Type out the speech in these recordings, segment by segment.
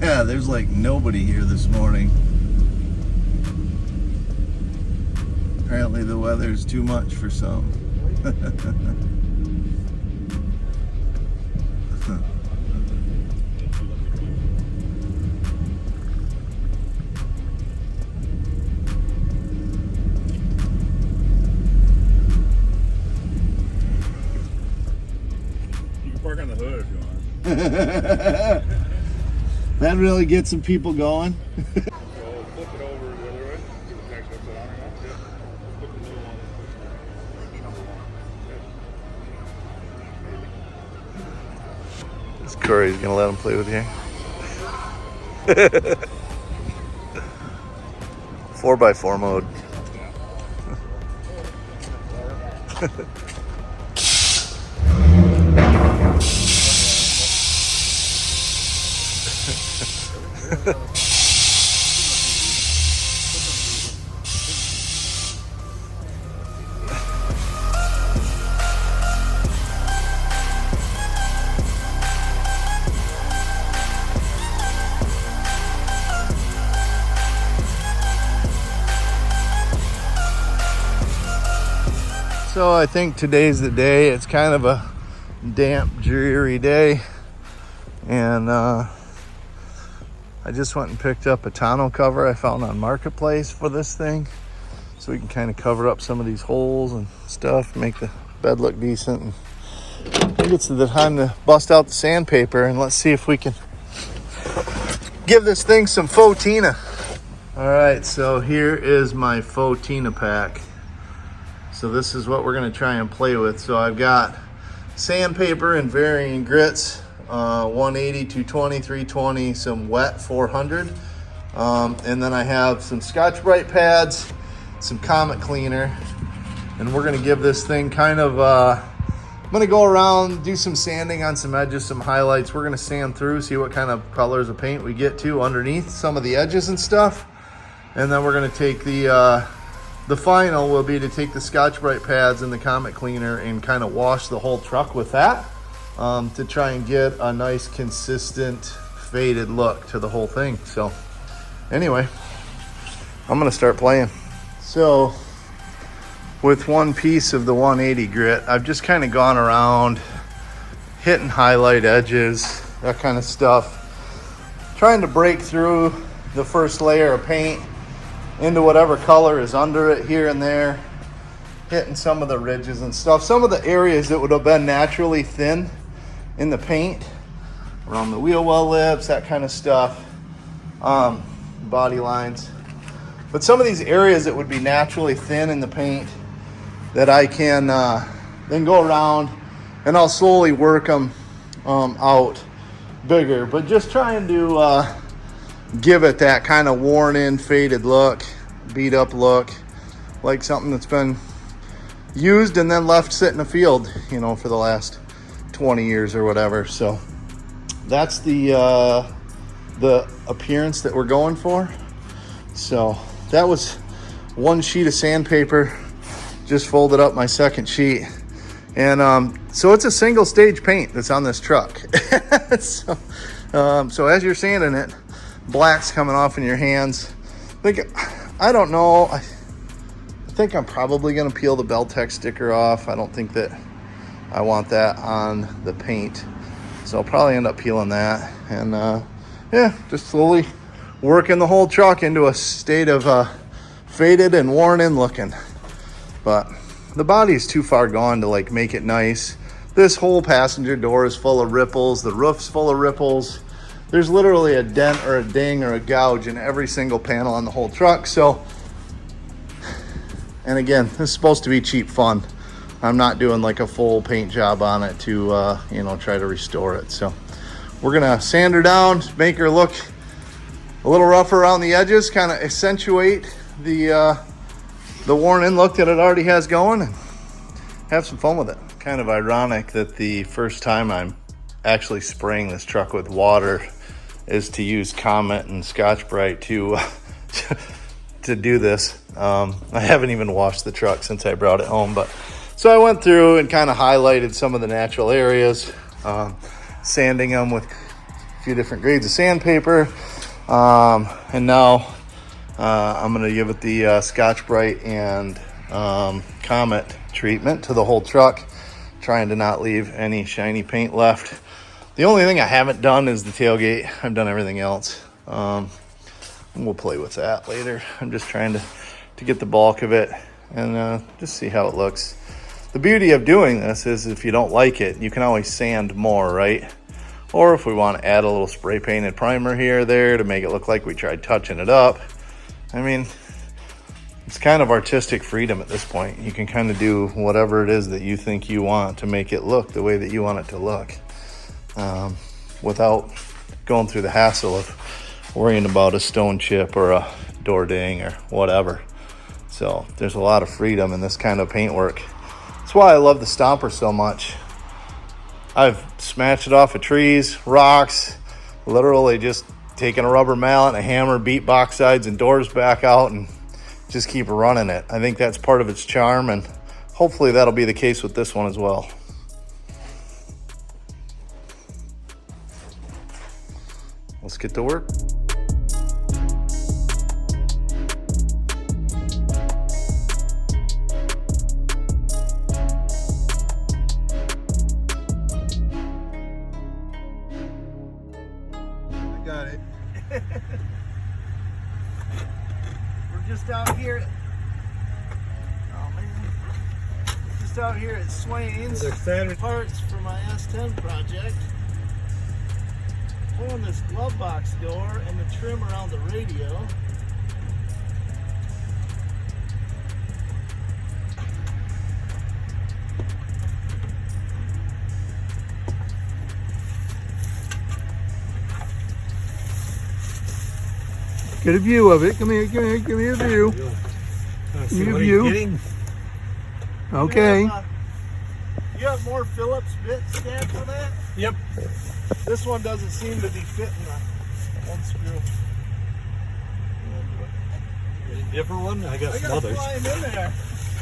Yeah, there's like nobody here this morning. Apparently the weather's too much for some. You can park on the hood if you want. That really gets some people going. So flip it over the other way. See if it's actually upside down or not. Yeah. Flip the middle one. This Corey's gonna let him play with you. 4x4 mode. So I think today's the day. It's kind of a damp, dreary day. And I just went and picked up a tonneau cover I found on Marketplace for this thing. So we can kind of cover up some of these holes and stuff, make the bed look decent. And I think it's the time to bust out the sandpaper and let's see if we can give this thing some faux tina. All right, so here is my faux tina pack. So this is what we're gonna try and play with. So I've got sandpaper in varying grits, 180, 220, 320, some wet 400. And then I have some Scotch-Brite pads, some Comet cleaner, and we're gonna give this thing kind of, I'm gonna go around, do some sanding on some edges, some highlights. We're gonna sand through, see what kind of colors of paint we get to underneath some of the edges and stuff. And then we're gonna take the final will be to take the Scotch-Brite pads and the Comet cleaner and kind of wash the whole truck with that to try and get a nice consistent faded look to the whole thing. So anyway, I'm gonna start playing. So with one piece of the 180 grit, I've just kind of gone around hitting highlight edges, that kind of stuff, trying to break through the first layer of paint into whatever color is under it here and there, hitting some of the ridges and stuff. Some of the areas that would have been naturally thin in the paint, around the wheel well lips, that kind of stuff, body lines. But some of these areas that would be naturally thin in the paint that I can then go around and I'll slowly work them out bigger, but just trying to give it that kind of worn in, faded look, beat up look, like something that's been used and then left sit in a field, you know, for the last 20 years or whatever. So that's the appearance that we're going for. So that was one sheet of sandpaper, just folded up my second sheet. And so it's a single stage paint that's on this truck. So as you're sanding it, black's coming off in your hands. I don't know. I think I'm probably going to peel the Beltex sticker off. I don't think that I want that on the paint. So I'll probably end up peeling that. And yeah, just slowly working the whole truck into a state of faded and worn in looking. But the body is too far gone to like make it nice. This whole passenger door is full of ripples. The roof's full of ripples. There's literally a dent or a ding or a gouge in every single panel on the whole truck. So, and again, this is supposed to be cheap fun. I'm not doing like a full paint job on it to, you know, try to restore it. So we're gonna sand her down, make her look a little rougher around the edges, kind of accentuate the worn in look that it already has going, and have some fun with it. Kind of ironic that the first time I'm actually spraying this truck with water is to use Comet and Scotch-Brite to do this. I haven't even washed the truck since I brought it home, but so I went through and kind of highlighted some of the natural areas, sanding them with a few different grades of sandpaper. And now I'm going to give it the Scotch-Brite and Comet treatment to the whole truck, trying to not leave any shiny paint left. The only thing I haven't done is the tailgate. I've done everything else. We'll play with that later. I'm just trying to get the bulk of it and just see how it looks. The beauty of doing this is if you don't like it, you can always sand more, right? Or if we want to add a little spray painted primer here or there to make it look like we tried touching it up. I mean, it's kind of artistic freedom at this point. You can kind of do whatever it is that you think you want to make it look the way that you want it to look, without going through the hassle of worrying about a stone chip or a door ding or whatever. So there's a lot of freedom in this kind of paintwork. That's why I love the Stomper so much. I've smashed it off of trees, rocks, literally just taking a rubber mallet and a hammer, beat box sides and doors back out and just keep running it. I think that's part of its charm, and hopefully that'll be the case with this one as well. Let's get to work. Got it. We're just out here. Oh man. Just out here at Swain's. They're standard. Parts for my S10 project. Pulling this glove box door and the trim around the radio. Get a view of it. Come here, come here, give me a view. Give me a view. Okay. You have more Phillips bit stand for that? Yep. This one doesn't seem to be fitting the one screw. A different one? I got I some gotta others. fly him in there.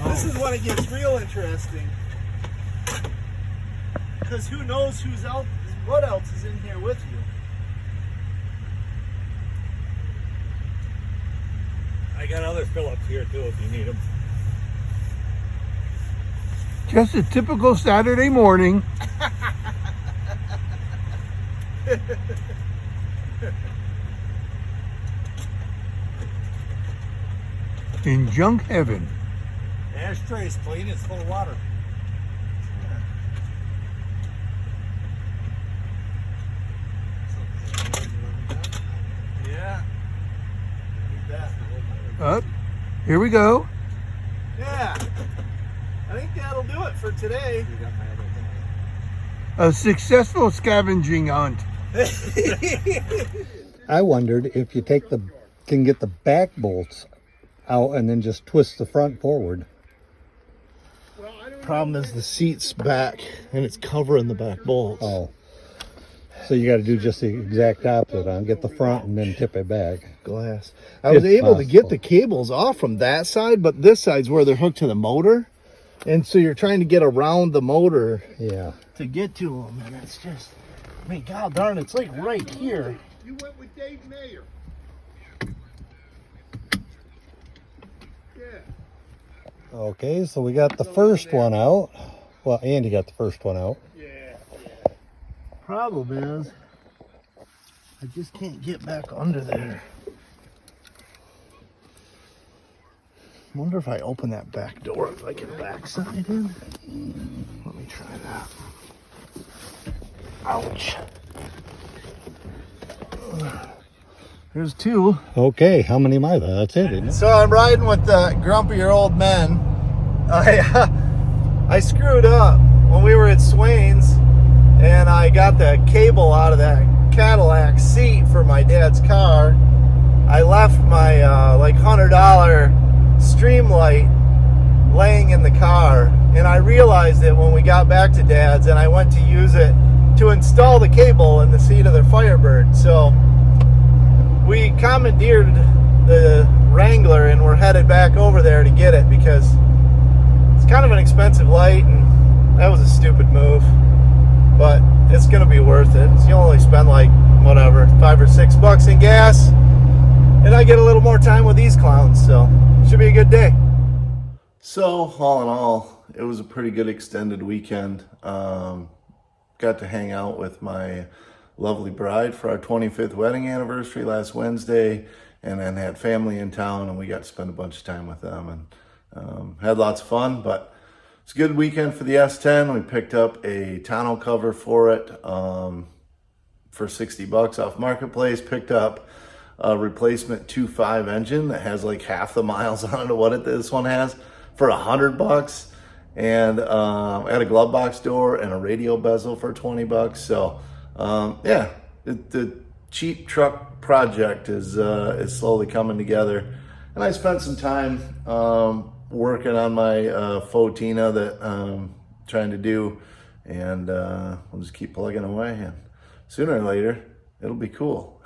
This is when it gets real interesting. Because who knows what else is in here with you. I got other Phillips here too if you need them. Just a typical Saturday morning. In junk heaven. Ashtray's clean, it's full of water. Yeah. Need that. Up. Here we go. Yeah. I think that'll do it for today. A successful scavenging hunt. I wondered if you can get the back bolts out and then just twist the front forward. Problem is the seat's back and it's covering the back bolts. Oh, so you got to do just the exact opposite on get the front and then tip it back. Glass. I was able to get the cables off from that side, but this side's where they're hooked to the motor. And so you're trying to get around the motor Yeah. to get to them. And it's just, I mean, god darn, it's like right here. You went with Dave Mayer. Yeah. Okay, so we got the first one out. Well, Andy got the first one out. Yeah. Problem is, I just can't get back under there. Wonder if I open that back door, if I can backside in. Let me try that. Ouch. There's two. Okay, how many am I? That's it, isn't it? So I'm riding with the grumpier old men. I screwed up when we were at Swain's, and I got the cable out of that Cadillac seat for my dad's car. I left my like $100 Streamlight laying in the car, and I realized it when we got back to Dad's, and I went to use it to install the cable in the seat of their Firebird. So we commandeered the Wrangler and we're headed back over there to get it because it's kind of an expensive light, and that was a stupid move, but it's gonna be worth it. So you only spend like whatever, $5 or $6 in gas, and I get a little more time with these clowns, so should be a good day. So all in all, it was a pretty good extended weekend. Got to hang out with my lovely bride for our 25th wedding anniversary last Wednesday, and then had family in town, and we got to spend a bunch of time with them, and had lots of fun. But it's a good weekend for the S10. We picked up a tonneau cover for it for $60 off Marketplace. Picked up a replacement 2.5 engine that has like half the miles on it of what this one has for $100. And I had a glove box door and a radio bezel for $20. So yeah, the cheap truck project is slowly coming together. And I spent some time working on my faux Tina that I'm trying to do, and we'll just keep plugging away, and sooner or later it'll be cool.